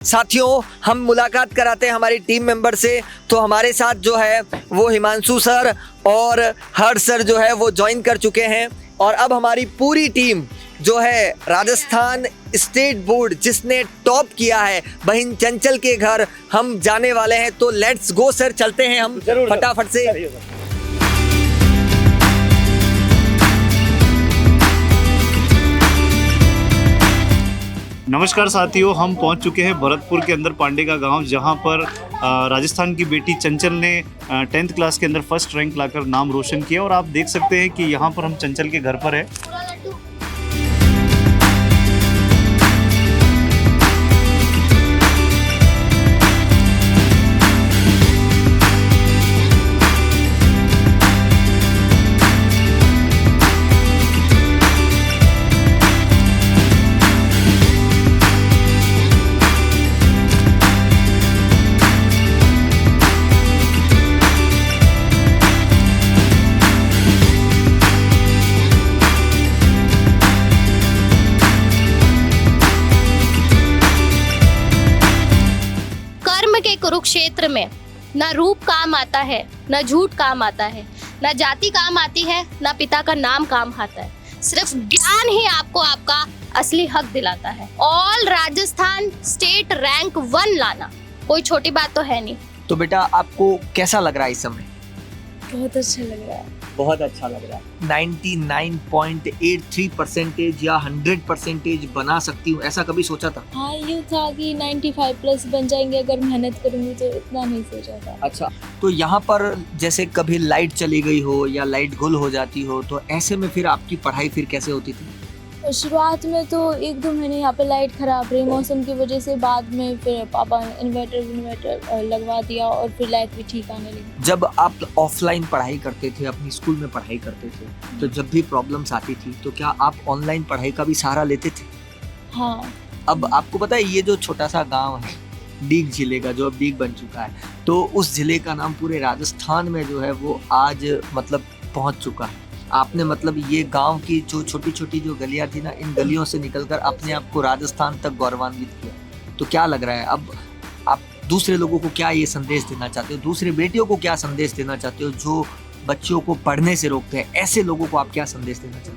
साथियों, हम मुलाकात कराते हैं हमारी टीम मेंबर से। तो हमारे साथ जो है वो हिमांशु सर और हर्ष सर जो है वो ज्वाइन कर चुके हैं और अब हमारी पूरी टीम जो है राजस्थान स्टेट बोर्ड जिसने टॉप किया है बहिन चंचल के घर हम जाने वाले हैं। तो लेट्स गो सर, चलते हैं हम फटाफट से। नमस्कार साथियों, हम पहुंच चुके हैं भरतपुर के अंदर पांडे का गांव, जहां पर राजस्थान की बेटी चंचल ने 10th क्लास के अंदर फर्स्ट रैंक लाकर नाम रोशन किया। और आप देख सकते हैं कि यहां पर हम चंचल के घर पर है। कुरुक्षेत्र में न रूप काम आता है, न झूठ काम आता है, न जाति काम आती है, न पिता का नाम काम आता है। सिर्फ ज्ञान ही आपको आपका असली हक दिलाता है। ऑल राजस्थान स्टेट रैंक 1 लाना कोई छोटी बात तो है नहीं। तो बेटा, आपको कैसा लग रहा है इस समय? बहुत अच्छा लग रहा है। बहुत अच्छा लग रहा है। 99.83% या 100% बना सकती हूँ, ऐसा कभी सोचा था? हाँ, ये था कि 95+ बन जाएंगे अगर मेहनत करूंगी, तो इतना नहीं सोचा था। अच्छा, तो यहाँ पर जैसे कभी लाइट चली गई हो या लाइट गुल हो जाती हो, तो ऐसे में फिर आपकी पढ़ाई फिर कैसे होती थी? शुरुआत में तो 1-2 महीने यहाँ पे लाइट खराब रही मौसम की वजह से। बाद में फिर पापा ने इन्वर्टर लगवा दिया और फिर लाइट भी ठीक आने लगी। जब आप ऑफलाइन पढ़ाई करते थे, अपनी स्कूल में पढ़ाई करते थे, तो जब भी प्रॉब्लम्स आती थी तो क्या आप ऑनलाइन पढ़ाई का भी सहारा लेते थे? हाँ। अब आपको पता है ये जो छोटा सा गांव है डीग जिले का, जो अब डीग बन चुका है, तो उस जिले का नाम पूरे राजस्थान में जो है वो आज मतलब पहुंच चुका है। आपने मतलब ये गांव की जो छोटी छोटी जो गलियां थी ना, इन गलियों से निकलकर अपने आप को राजस्थान तक गौरवान्वित किया। तो क्या लग रहा है, अब आप दूसरे लोगों को क्या ये संदेश देना चाहते हो, दूसरे बेटियों को क्या संदेश देना चाहते हो जो बच्चियों को पढ़ने से रोकते हैं? ऐसे लोगों को आप क्या संदेश देना चाहते हो?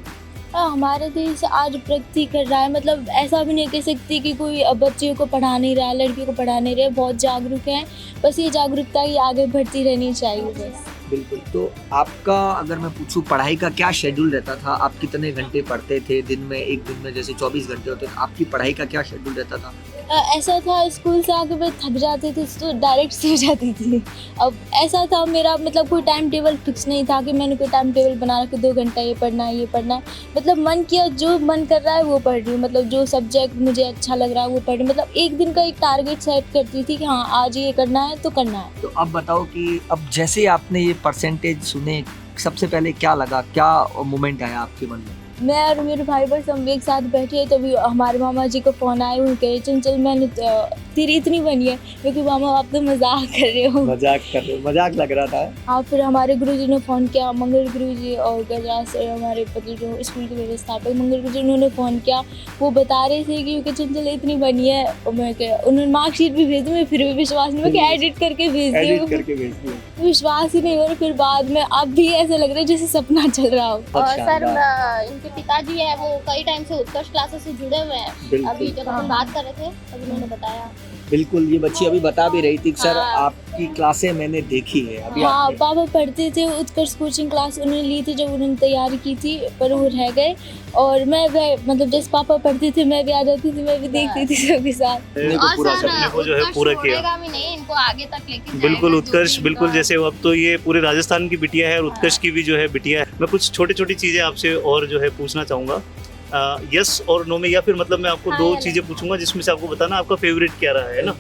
हमारा देश आज प्रगति कर रहा है। मतलब ऐसा भी नहीं कह सकती कि कोई बच्चियों को पढ़ा नहीं रहा है, लड़कियों को पढ़ा नहीं रहा है। बहुत जागरूक हैं, बस ये जागरूकता ही आगे बढ़ती रहनी चाहिए बस। बिल्कुल। तो आपका अगर मैं पूछूं, पढ़ाई का क्या शेड्यूल रहता था? आप कितने घंटे पढ़ते थे दिन में? एक दिन में जैसे 24 घंटे होते थे, आपकी पढ़ाई का क्या शेड्यूल रहता था? ऐसा था, स्कूल से आके मैं थक जाती थी तो डायरेक्ट सो जाती थी। अब ऐसा था मेरा, मतलब कोई टाइम टेबल फिक्स नहीं था कि मैंने कोई टाइम टेबल बना रखा 2 घंटा ये पढ़ना है, ये पढ़ना है। मतलब मन किया, जो मन कर रहा है वो पढ़ रही हूँ। मतलब जो सब्जेक्ट मुझे अच्छा लग रहा है वो पढ़ रही हूँ। मतलब एक दिन का एक टारगेट सेट करती थी कि हाँ आज ये करना है तो करना है। तो अब बताओ कि अब जैसे आपने ये परसेंटेज सुने, सबसे पहले क्या लगा, क्या मोमेंट आया आपके मन में? मैं और मेरे भाई बस हम एक साथ बैठे, तभी हमारे मामा जी को फ़ोन आया। वो कहे चंचल मैंने तेरी इतनी बनी है। क्योंकि मामा आप तो मजाक कर रहे हो। मजाक लग रहा था। हाँ, फिर हमारे गुरुजी ने फ़ोन किया, मंगल गुरुजी और गजराज सर, हमारे पति जो स्कूल के व्यवस्थापक मंगल गुरुजी, उन्होंने फ़ोन किया। वो बता रहे थे कि चंचल इतनी बनी है। और मैं क्या, उन्होंने मार्कशीट भी भेज दी। मैं फिर भी विश्वास नहीं, मैं एडिट करके भेज दी, विश्वास ही नहीं हो रहा। फिर बाद में अब भी ऐसा लग रहा है जैसे सपना चल रहा हो। और सर, इनके पिताजी है वो कई टाइम से उत्कर्ष क्लासेस से जुड़े हुए हैं। अभी जब हम बात कर रहे थे तब उन्होंने बताया। बिल्कुल, ये बच्ची अभी बता भी रही थी कि सर आपकी क्लासें मैंने देखी है अभी। हाँ, पापा पढ़ते थे, उत्कर्ष कोचिंग क्लास उन्होंने ली थी जब उन्होंने तैयारी की थी, पर वो रह गए। और मैं मतलब जैसे पापा पढ़ते थे मैं भी आ जाती थी, मैं भी देखती थी सबके साथ। और पूरा सर, सपने को जो है पूरा किया। भी नहीं, इनको आगे तक लेके बिल्कुल उत्कर्ष, बिल्कुल जैसे अब तो ये पूरे राजस्थान की बिटिया है और उत्कर्ष की भी जो है बिटिया है। मैं कुछ छोटी छोटी चीजें आपसे और जो है पूछना चाहूंगा, यस और नो में, या फिर मतलब मैं आपको 2 चीजें पूछूंगा जिसमें से आपको बताना आपका फेवरेट क्या रहा है ना,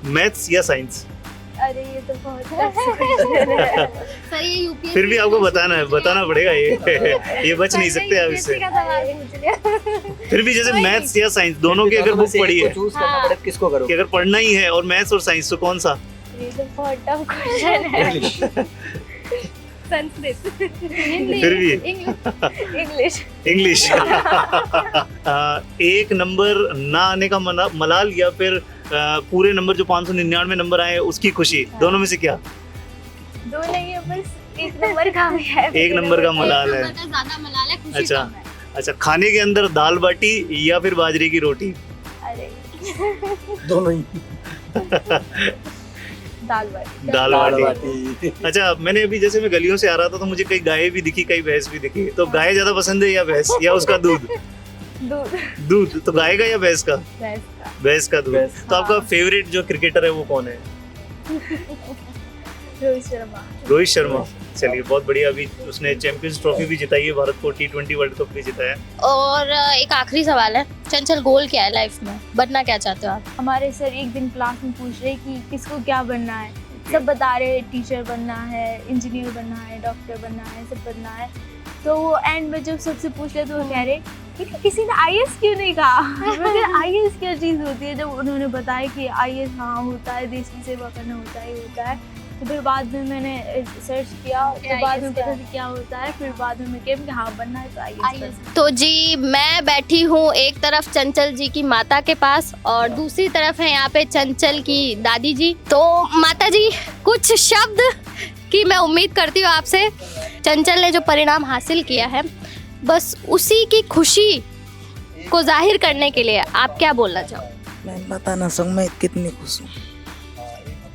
मैथ्स या साइंस? अरे ये तो बहुत सर, ये यूपीएससी फिर भी आपको बताना पड़ेगा, ये बच नहीं सकते आप इससे। फिर भी जैसे मैथ्स या साइंस दोनों की अगर बुक पढ़ी है, चूज करना पड़े किसको करो? कि अगर पढ़ना ही है और मैथ्स और साइंस, तो कौन सा? ये तो बहुत टफ क्वेश्चन है। संस्कृत, हिंदी, फिर भी इंग्लिश। एक नंबर ना आने का मलाल या फिर पूरे नंबर जो 599 नंबर आए उसकी खुशी, दोनों में से क्या? दो नहीं है, बस एक नंबर का भी है। एक नंबर का मलाल है। ज्यादा मलाल है, खुशी अच्छा। कम है। अच्छा, खाने के अंदर दाल बाटी या फिर बाजरे की रोटी? अरे दोनों ही। दाल बाटी। दाल बाटी। अच्छा, मैंने अभी जैसे मैं गलियों से आ रहा था तो मुझे कई गायें भी दिखी, कई भैंस भी दिखी, तो गाय ज्यादा पसंद है या भैंस, या उसका दूध? दूध। दूध तो गाय का या भैंस का? भैंस का। भैंस का दूध। भैंस। तो आपका फेवरेट जो क्रिकेटर है वो कौन है? रोहित शर्मा। रोहित शर्मा। चलिए, बहुत बढ़िया। अभी उसने चैंपियंस ट्रॉफी भी जिताई है भारत को, T20 वर्ल्ड कप भी जिताया। और एक आखिरी सवाल है, चंचल गोल क्या है लाइफ में, बनना क्या चाहते हो आप? हमारे सर एक दिन क्लास में पूछ रहे कि किसको क्या बनना है, सब बता रहे हैं टीचर बनना है, इंजीनियर बनना है, डॉक्टर बनना है, सब बनना है। तो वो एंड में जब सबसे पूछ रहे तो वो कह रहे कि किसी ने आईएएस क्यों नहीं कहा। मगर आईएएस क्या चीज़ होती है, जब उन्होंने बताया कि आईएएस हाँ होता है, देश की सेवा करना होता है। तो फिर बाद में मैंने सर्च किया, तो बाद में पता क्या होता है, फिर बाद में मैं कहा कि हाँ बनना है तो आईएएस। तो जी, मैं बैठी हूँ एक तरफ चंचल जी की माता के पास और दूसरी तरफ है यहाँ पे चंचल की दादी जी। तो माता जी, कुछ शब्द की मैं उम्मीद करती हूँ आपसे। चंचल ने जो परिणाम हासिल किया है, बस उसी की खुशी को जाहिर करने के लिए आप क्या बोलना चाहोगे? मैं बता ना सकूं मैं कितनी खुश हूँ।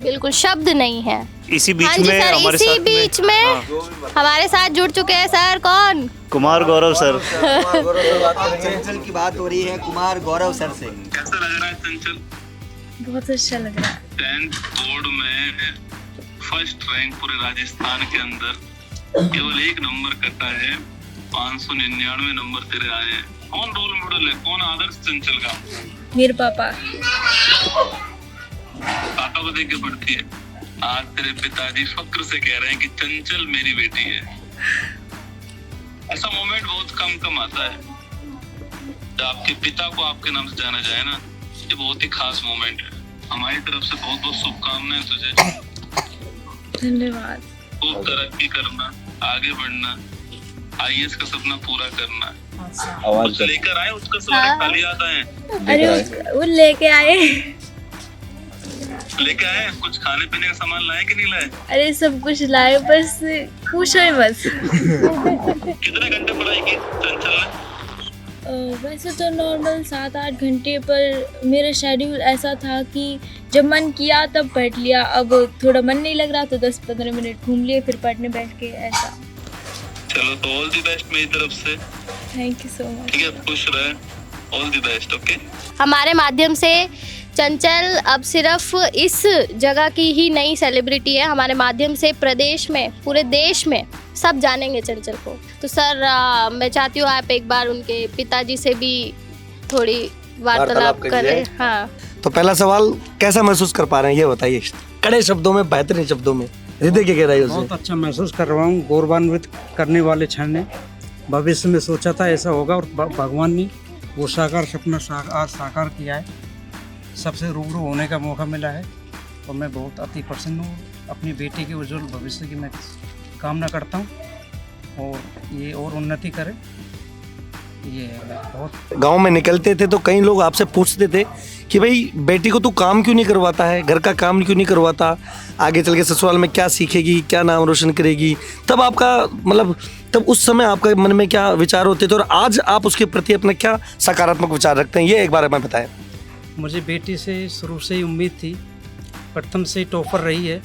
बिल्कुल शब्द नहीं है। इसी बीच हाँ जी में सर, हमारे इसी साथ बीच में हमारे साथ जुड़ चुके हैं सर। कौन? कुमार गौरव सर। चंचल की बात हो रही है कुमार गौरव सर से। कैसा लग रहा है चंचल? बहुत अच्छा लग रहा है। 10th बोर्ड में फर्स्ट रैंक पूरे राजस्थान के अंदर, केवल एक नंबर कटा है, 599 नंबर तेरे आए हैं। कौन रोल मॉडल है, कौन आदर्श चंचल का? मेरे पापा। पापा को देख के पढ़ती है। आज तेरे पिताजी फक्र से कह रहे हैं कि चंचल मेरी बेटी है। ऐसा मोमेंट बहुत कम आता है, जब आपके पिता को आपके नाम से जाना जाए ना, ये बहुत ही खास मोमेंट है। हमारी तरफ से बहुत बहुत शुभकामनाएं तुझे। धन्यवाद। खूब तरक्की करना, आगे बढ़ना, आईएएस का सपना पूरा करना। कुछ लेकर आए उसका सवाल खाली आता है? अरे वो लेके आए। लेके आए कुछ खाने पीने का सामान लाए कि नहीं लाए? अरे सब कुछ लाए, बस पूछो ही मत। कितने घंटे पढ़ाई की चंचल ने? वैसे तो नॉर्मल 7-8 घंटे, पर मेरा शेड्यूल ऐसा था कि जब मन किया तब पढ़ लिया। अब थोड़ा मन नहीं लग रहा तो 10-15 मिनट घूम लिए, फिर पढ़ने बैठ के। ऐसा। चलो, तो ऑल द बेस्ट मेरी तरफ से। Thank you so much. ठीक है, खुश रहे। All the best. ओके। हमारे माध्यम से चंचल अब सिर्फ इस जगह की ही नई सेलिब्रिटी है, हमारे माध्यम से प्रदेश में, पूरे देश में सब जानेंगे चंचल को। तो सर, मैं चाहती हूँ आप एक बार उनके पिताजी से भी थोड़ी वार्तालाप करें। हाँ, तो पहला सवाल, कैसा महसूस कर पा रहे हैं ये बताइए, कड़े शब्दों में, बेहतरीन शब्दों में, हृदय की गहराइयों से। बहुत अच्छा महसूस कर रहा हूँ। गौरवान्वित करने वाले क्षण ने, भविष्य में सोचा था ऐसा होगा और भगवान ने वो सपना आज साकार किया है। सबसे रूबरू होने का मौका मिला है और मैं बहुत अति प्रसन्न हूँ। अपनी बेटी के उज्जवल भविष्य की मैं कामना करता हूँ और ये और उन्नति करे। ये बहुत। गांव में निकलते थे तो कई लोग आपसे पूछते थे कि भाई बेटी को तू काम क्यों नहीं करवाता है, घर का काम क्यों नहीं करवाता, आगे चल के ससुराल में क्या सीखेगी, क्या नाम रोशन करेगी। तब आपका मतलब, तब उस समय आपके मन में क्या विचार होते थे और आज आप उसके प्रति अपना क्या सकारात्मक विचार रखते हैं, ये एक बार हमें बताएं। मुझे बेटी से शुरू से ही उम्मीद थी, प्रथम से ही टॉपर रही है।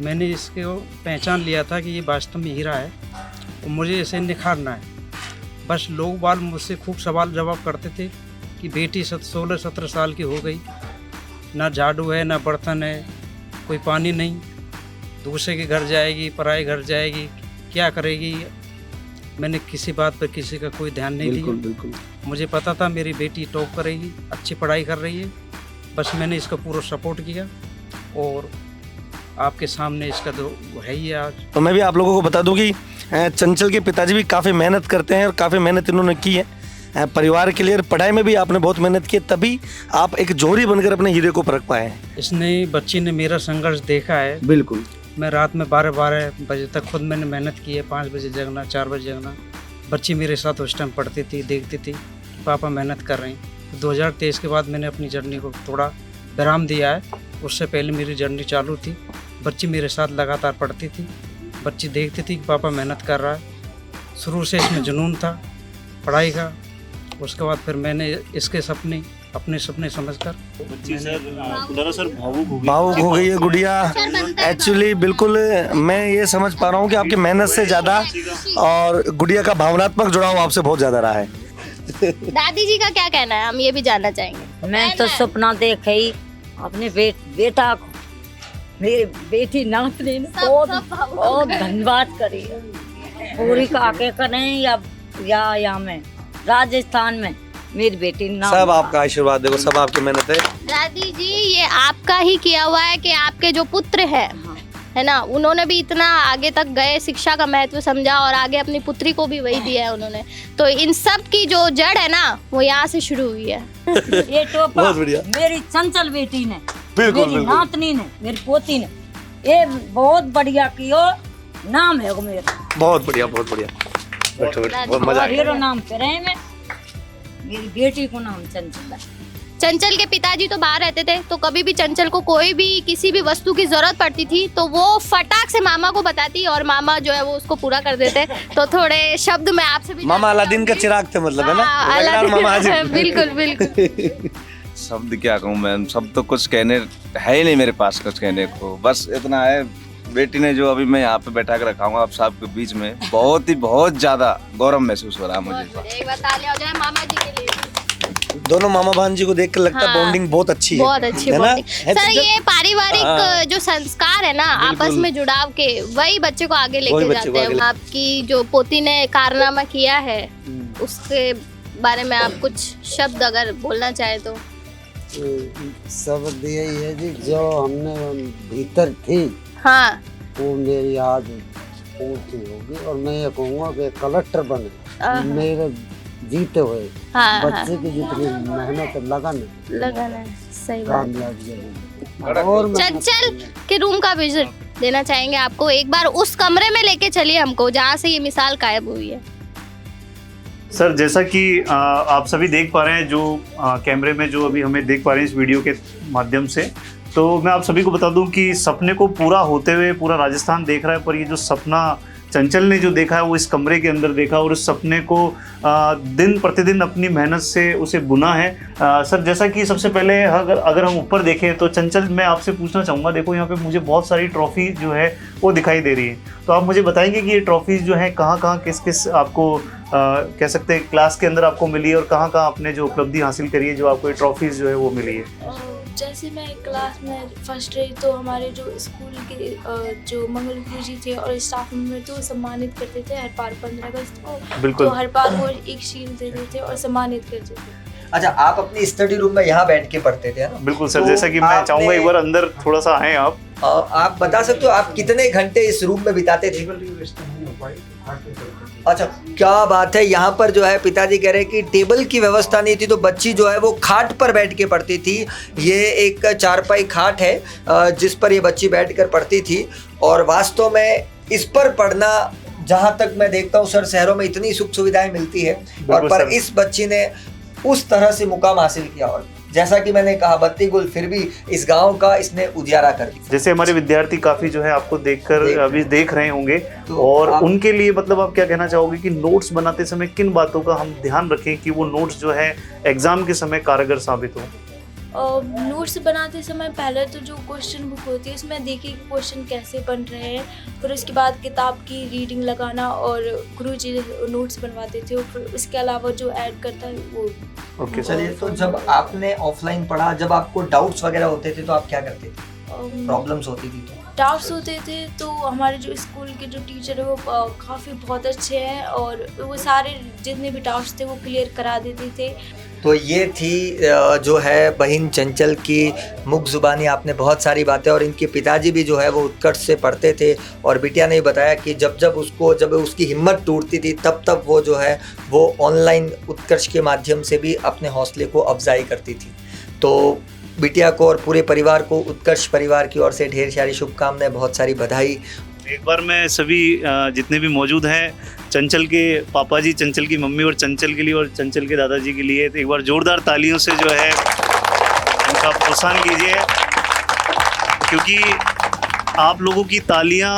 मैंने इसको पहचान लिया था कि ये वास्तव में हीरा है और मुझे इसे निखारना है। बस लोग बाल मुझसे खूब सवाल जवाब करते थे कि बेटी 16-17 साल की हो गई, ना झाड़ू है, ना बर्तन है, कोई पानी नहीं, दूसरे के घर जाएगी, पराए घर जाएगी, क्या करेगी। मैंने किसी बात पर किसी का कोई ध्यान नहीं दिया। बिल्कुल। मुझे पता था मेरी बेटी टॉप करेगी, अच्छी पढ़ाई कर रही है, बस मैंने इसका पूरा सपोर्ट किया और आपके सामने इसका तो है ही आज। तो मैं भी आप लोगों को बता दूं कि चंचल के पिताजी भी काफ़ी मेहनत करते हैं और काफ़ी मेहनत इन्होंने की है परिवार के लिए। पढ़ाई में भी आपने बहुत मेहनत की, तभी आप एक जोहरी बनकर अपने हीरे को परख पाए हैं। इसने बच्ची ने मेरा संघर्ष देखा है। बिल्कुल। मैं रात में 12 बजे तक खुद मैंने मेहनत की है, 5 बजे जगना, 4 बजे जगना। बच्ची मेरे साथ उस टाइम पढ़ती थी, देखती थी पापा मेहनत कर रहे हैं। 2023 के बाद मैंने अपनी जर्नी को थोड़ा विराम दिया है। उससे पहले मेरी जर्नी चालू थी। बच्ची मेरे साथ लगातार पढ़ती थी। बच्ची देखती थी कि पापा मेहनत कर रहा है। शुरू से इसमें जुनून था पढ़ाई का। उसके बाद फिर मैंने इसके सपने अपने सपने समझकर बच्ची सर दरअसल भावुक हो गई। भावुक हो गई है गुड़िया। एक्चुअली बिल्कुल मैं ये समझ पा रहा हूँ कि आपकी मेहनत से ज़्यादा और गुड़िया का भावनात्मक जुड़ाव आपसे बहुत ज़्यादा रहा है। दादी जी का क्या कहना है, हम ये भी जानना चाहेंगे। मैं तो सपना देख ही अपने बेटा को, मेरी बेटी नातनी ने बहुत धन्यवाद करी है। पूरी काके करें या मैं राजस्थान में मेरी बेटी नाम सब आपका आशीर्वाद देखो, सब आपकी मेहनत है। दादी जी ये आपका ही किया हुआ है कि आपके जो पुत्र है ना, उन्होंने भी इतना आगे तक गए, शिक्षा का महत्व समझा और आगे अपनी पुत्री को भी वही दिया है उन्होंने। तो इन सब की जो जड़ है ना वो यहाँ से शुरू हुई है। ये टोपा बहुत बढ़िया। मेरी चंचल बेटी ने, बिल्कुल, मेरी बिल्कुल। नातनी ने, मेरी पोती ने, ये बहुत बढ़िया कियो। नाम है वो मेरा, बहुत बढ़िया, बहुत बढ़िया। बैठो बैठो, बहुत मजा आया। मेरा नाम करे मैं, मेरी बेटी को नाम चंचल है। चंचल के पिताजी तो बाहर रहते थे, तो कभी भी चंचल को कोई भी किसी भी वस्तु की जरूरत पड़ती थी तो वो फटाक से मामा को बताती और मामा जो है वो उसको पूरा कर देते। तो थोड़े शब्द में आपसे भी मामा अलादीन का चिराग थे मतलब, है ना? हाँ, लगातार मामा हाजिर। बिल्कुल बिल्कुल। शब्द क्या कहूँ मैं, सब तो कुछ कहने है ही नहीं मेरे पास कुछ कहने को। बस इतना है, बेटी ने जो अभी मैं यहाँ पे बैठा कर रखा हूँ आप सबके बीच में, बहुत ज्यादा गौरव महसूस हो रहा है मुझे। एक बार तालियां हो जाए मामा जी के लिए। दोनों मामा बहन जी को देख कर लगता है हाँ, बॉन्डिंग बहुत अच्छी है। बहुत अच्छी है ना? बॉन्डिंग। सर ये पारिवारिक हाँ। जो संस्कार है ना आपस में जुड़ाव के, वही बच्चे को आगे वही लेके बच्चे को जाते आगे हैं। आपकी जो पोती ने कारनामा किया है उसके बारे में आप कुछ शब्द अगर बोलना चाहे तो। शब्द यही है जी, जो हमने भीतर थी हाँ वो मेरी आज पूर्ति होगी। और मैं ये कहूँगा कि कलेक्टर बने मेरे जीते हुए हाँ बच्चे की जितनी मेहनत लगन है, लगन है, सही बात। कामयाबी और चंचल के रूम का विजिट देना चाहेंगे आपको। एक बार उस कमरे में लेके चलिए हमको जहाँ से ये मिसाल कायम हुई है। सर जैसा कि आप सभी देख पा रहे हैं, जो कैमरे में जो अभी हमें देख पा रहे हैं इस वीडियो के माध्यम से, तो मैं आप सभी को बता दूं कि सपने को पूरा होते हुए पूरा राजस्थान देख रहा है, पर ये जो सपना चंचल ने जो देखा है वो इस कमरे के अंदर देखा और उस सपने को दिन प्रतिदिन अपनी मेहनत से उसे बुना है। सर जैसा कि सबसे पहले अगर हम ऊपर देखें तो चंचल, मैं आपसे पूछना चाहूँगा, देखो यहाँ पे मुझे बहुत सारी ट्रॉफी जो है वो दिखाई दे रही है, तो आप मुझे बताएंगे कि ये ट्रॉफीज़ जो है कहाँ कहाँ किस किस आपको कह सकते हैं क्लास के अंदर आपको मिली है और कहाँ कहाँ आपने जो उपलब्धि हासिल करी है जो आपको ये ट्रॉफीज़ जो है वो मिली है। जैसे मैं क्लास में फर्स्ट रही तो हमारे जो स्कूल के जो मंगल गुरु जी थे और स्टाफ मेंबर थे वो सम्मानित करते थे हर बार 15 अगस्त को। बिल्कुल। तो हर बार वो एक शील्ड देते थे और सम्मानित करते थे। अच्छा, आप अपनी स्टडी रूम में यहाँ बैठ के पढ़ते थे ना? बिल्कुल सर, तो जैसा कि मैं चाहूँगा एक बार अंदर थोड़ा सा आए आप। आप बता सकते हो आप कितने घंटे इस रूम में बिताते थे? अच्छा, क्या बात है। यहाँ पर जो है पिताजी कह रहे हैं कि टेबल की व्यवस्था नहीं थी तो बच्ची जो है वो खाट पर बैठ के पढ़ती थी। ये एक चारपाई खाट है जिस पर ये बच्ची बैठकर पढ़ती थी और वास्तव में इस पर पढ़ना, जहाँ तक मैं देखता हूँ सर, शहरों में इतनी सुख सुविधाएं मिलती है और पर इस बच्ची ने उस तरह से मुकाम हासिल किया और जैसा कि मैंने कहा बत्ती गुल फिर भी इस गांव का इसने उजाला कर दिया। जैसे हमारे विद्यार्थी काफी जो है आपको देखकर अभी देख रहे होंगे, तो और उनके लिए मतलब आप क्या कहना चाहोगे कि नोट्स बनाते समय किन बातों का हम ध्यान रखें कि वो नोट्स जो है एग्जाम के समय कारगर साबित हो? नोट्स बनाते समय पहले तो जो क्वेश्चन बुक होती है उसमें देखिए कि क्वेश्चन कैसे बन रहे हैं, फिर उसके बाद किताब की रीडिंग लगाना और गुरुजी नोट्स बनवाते थे और फिर उसके अलावा जो ऐड करता है वो। ओके। चलिए, तो जब आपने ऑफलाइन पढ़ा, जब आपको डाउट्स वगैरह होते थे तो आप क्या करते थे? प्रॉब्लम्स होती थी तो? डाउट्स होते थे तो हमारे जो स्कूल के जो टीचर है वो काफ़ी बहुत अच्छे हैं और वो सारे जितने भी डाउट्स थे वो क्लियर करा देते थे। तो ये थी जो है बहन चंचल की मुख जुबानी। आपने बहुत सारी बातें, और इनके पिताजी भी जो है वो उत्कर्ष से पढ़ते थे और बिटिया ने बताया कि जब उसकी हिम्मत टूटती थी तब वो जो है वो ऑनलाइन उत्कर्ष के माध्यम से भी अपने हौसले को अफजाई करती थी। तो बिटिया को और पूरे परिवार को, उत्कर्ष परिवार की ओर से ढेर सारी शुभकामनाएं, बहुत सारी बधाई। एक बार मैं सभी जितने भी मौजूद हैं, चंचल के पापा जी, चंचल की मम्मी और चंचल के लिए और चंचल के दादाजी के लिए एक बार जोरदार तालियों से जो है का प्रोत्साहन कीजिए, क्योंकि आप लोगों की तालियां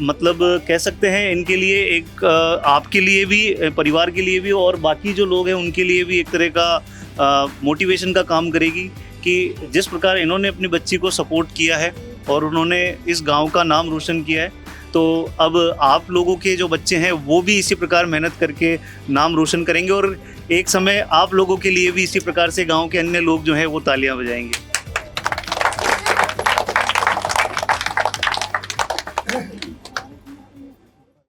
मतलब कह सकते हैं इनके लिए एक आपके लिए भी, परिवार के लिए भी और बाकी जो लोग हैं उनके लिए भी एक तरह का मोटिवेशन का काम करेगी कि जिस प्रकार इन्होंने अपनी बच्ची को सपोर्ट किया है और उन्होंने इस गांव का नाम रोशन किया है, तो अब आप लोगों के जो बच्चे हैं वो भी इसी प्रकार मेहनत करके नाम रोशन करेंगे और एक समय आप लोगों के लिए भी इसी प्रकार से गांव के अन्य लोग जो हैं वो तालियां बजाएंगे।